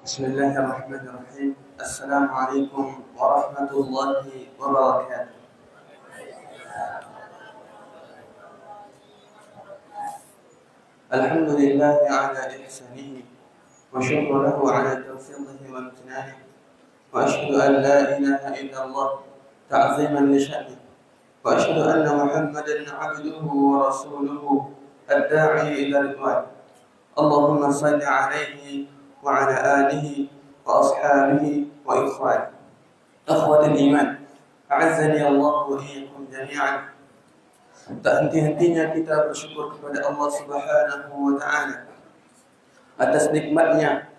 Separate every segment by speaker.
Speaker 1: بسم الله الرحمن الرحيم. السلام عليكم ورحمة الله وبركاته. الحمد لله على إحسانه وشكر له على توفيقه وامتنانه، وأشهد أن لا إله إلا الله تعظيما لشأنه، وأشهد أن محمدا عبده ورسوله الداعي إلى رضوانه. اللهم صل عليه وعلى آله وأصحابه وإخوانه. أخوة الإيمان, أعزني الله وإياكم جميعا. Tak henti-hentinya kita bersyukur kepada Allah Subhanahu wa Ta'ala atas nikmatnya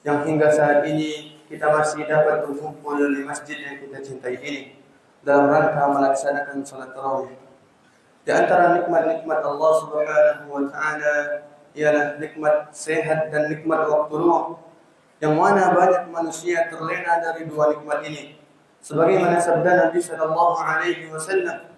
Speaker 1: yang hingga saat ini kita masih dapat berkumpul di masjid yang kita cintai ini dalam rangka melaksanakan salat tarawih. Di antara nikmat-nikmat Allah Subhanahu wa Ta'ala ialah nikmat sehat dan nikmat waktu luang, yang mana banyak manusia terlena dari dua nikmat ini. Sebagaimana sabda Nabi sallallahu alaihi wasallam,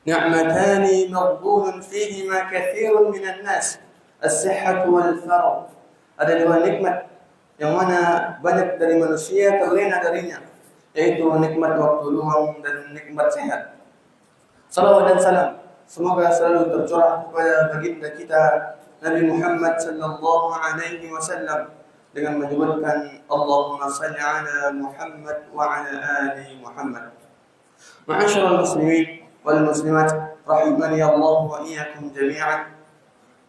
Speaker 1: "Ni'matani maghbunun fihima katsirun minan nas, as-sihhatu wal faragh." Ada dua nikmat yang mana banyak dari manusia terlena darinya, yaitu nikmat waktu luang dan nikmat sehat. Salawat dan salam semoga selalu tercurah kepada baginda kita Nabi Muhammad sallallahu alaihi wasallam dengan menyebutkan Allahumma salli ala Muhammad wa ala ali Muhammad. Ma'asyiral muslimin wal muslimat rahimani Allah wa iyyakum jami'an.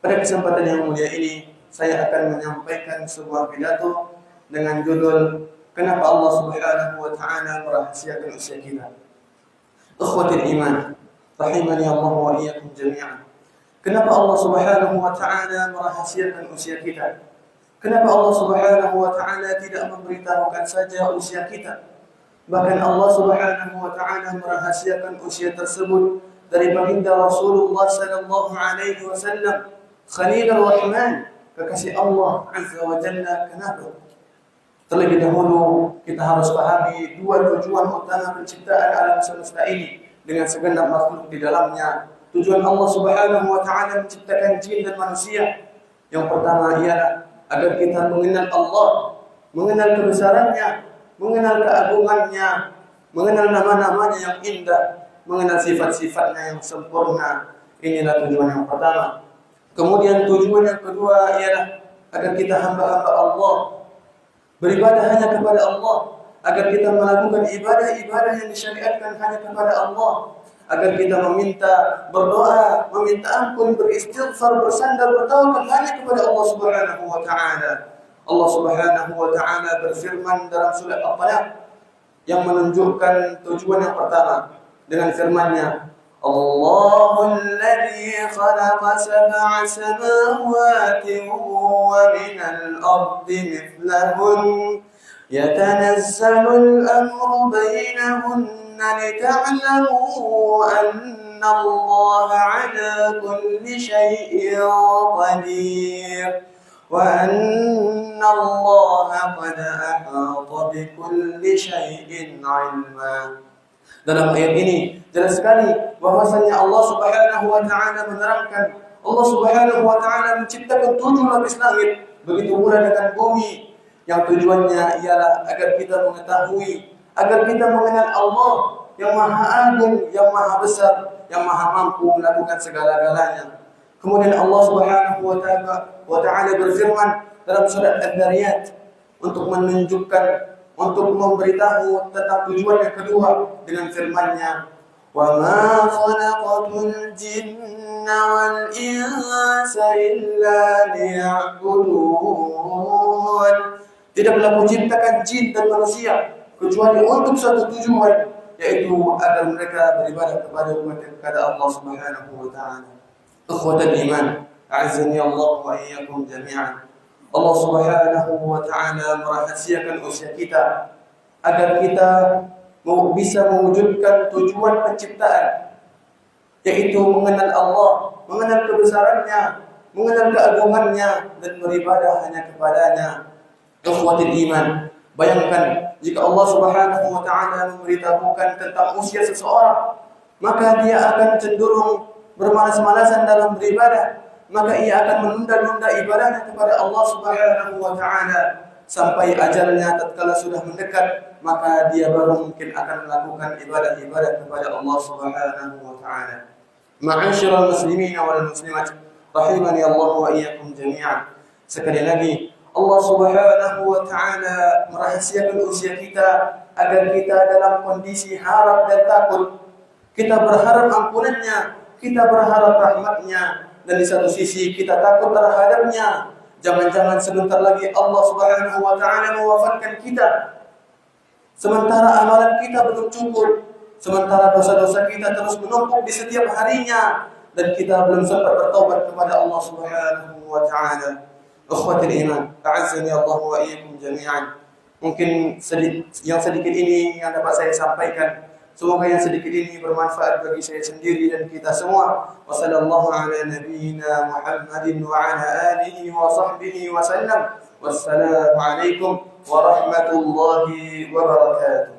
Speaker 1: Pada kesempatan yang mulia ini saya akan menyampaikan sebuah pidato dengan judul Kenapa Allah Subhanahu wa Ta'ala merahasiakan usia kita. Ikhwatul iman rahimani Allah wa iyyakum jami'an. Kenapa Allah Subhanahu wa Ta'ala merahasiakan usia kita? Kenapa Allah Subhanahu wa Ta'ala tidak memberitahukan saja usia kita? Bahkan Allah Subhanahu wa Ta'ala merahasiakan usia tersebut dari baginda Rasulullah sallallahu alaihi wasallam, Khalilur Rahman, kekasih Allah Azza wa Jalla. Kenapa? Terlebih dahulu kita harus pahami dua tujuan utama penciptaan alam semesta ini dengan segenap makhluk di dalamnya. Tujuan Allah Subhanahu wa Ta'ala menciptakan jin dan manusia. Yang pertama ialah agar kita mengenal Allah, mengenal kebesarannya, mengenal keagungannya, mengenal nama-namanya yang indah, mengenal sifat-sifatnya yang sempurna. Inilah tujuan yang pertama. Kemudian tujuan yang kedua ialah agar kita hamba-hamba Allah, beribadah hanya kepada Allah, agar kita melakukan ibadah-ibadah yang disyariatkan hanya kepada Allah, agar kita meminta, berdoa, meminta ampun, beristighfar, bersandar, bertawakal hanya kepada Allah Subhanahu wa Ta'ala. Allah Subhanahu wa Ta'ala berfirman dalam surat At-Talaq yang menunjukkan tujuan yang pertama dengan firman-Nya, Allahul ladzi khalaqa sab'a samawati wa minal ardi mithlahun yatanazzalu al-amru bainahunna لتعلموا أن الله على كل شيء قدير وأن الله قد أحاط بكل شيء علما. Dalam ayat ini jelas sekali bahwasanya Allah Subhanahu wa Ta'ala menerangkan, Allah Subhanahu wa Ta'ala menciptakan 7 lapis langit, begitu pula dengan bumi, yang tujuannya ialah agar kita mengetahui, agar kita mengenal Allah yang maha agung, yang maha besar, yang maha mampu melakukan segala-galanya. Kemudian Allah Subhanahu wa Ta'ala berfirman dalam surat Ad-Dariyat untuk menunjukkan, untuk memberitahu tentang tujuan yang kedua dengan firman-Nya, "Wa ma khalaqatul jinna wal insa illa liya'budun." Tidaklah kuciptakan jin dan manusia kecuali untuk satu tujuan, yaitu agar mereka beribadah kepada Allah Subhanahu wa Ta'ala. Ikhwatul iman, a'azzani Allah wa iyyakum jami'an. Allah Subhanahu wa Ta'ala merahasiakan usia kita agar kita bisa mewujudkan tujuan penciptaan, yaitu mengenal Allah, mengenal kebesarannya, mengenal keagungannya, dan beribadah hanya kepadanya. Ikhwatul iman, bayangkan jika Allah Subhanahu wa Ta'ala memberitahukan tentang usia seseorang, maka dia akan cenderung bermalas-malasan dalam beribadah, maka ia akan menunda-nunda ibadahnya kepada Allah Subhanahu wa Ta'ala. sampai ajalnya tatkala sudah mendekat, maka dia baru mungkin akan melakukan ibadah-ibadah kepada Allah Subhanahu wa taala. Ma'asyiral muslimin wal muslimat, rahimani Allah wa iyyakum jami'an. Sekali lagi, Allah Subhanahu wa taala merahasiakan usia kita agar kita dalam kondisi harap dan takut. Kita berharap ampunannya, kita berharap rahmatnya, dan di satu sisi kita takut terhadapnya. Jangan-jangan sebentar lagi Allah Subhanahu wa taala mewafatkan kita, sementara amalan kita belum cukup, sementara dosa-dosa kita terus menumpuk di setiap harinya, dan kita belum sempat bertaubat kepada Allah Subhanahu wa taala. Ikhwatul iman, a'azzani Allah wa iyyakum jami'an. Mungkin yang sedikit ini yang dapat saya sampaikan. Semoga yang sedikit ini bermanfaat bagi saya sendiri dan kita semua. Wassallallahu ala nabiyyina Muhammadin wa ala alihi wa sahbihi wa sallam. Wassalamu alaikum warahmatullahi wabarakatuh.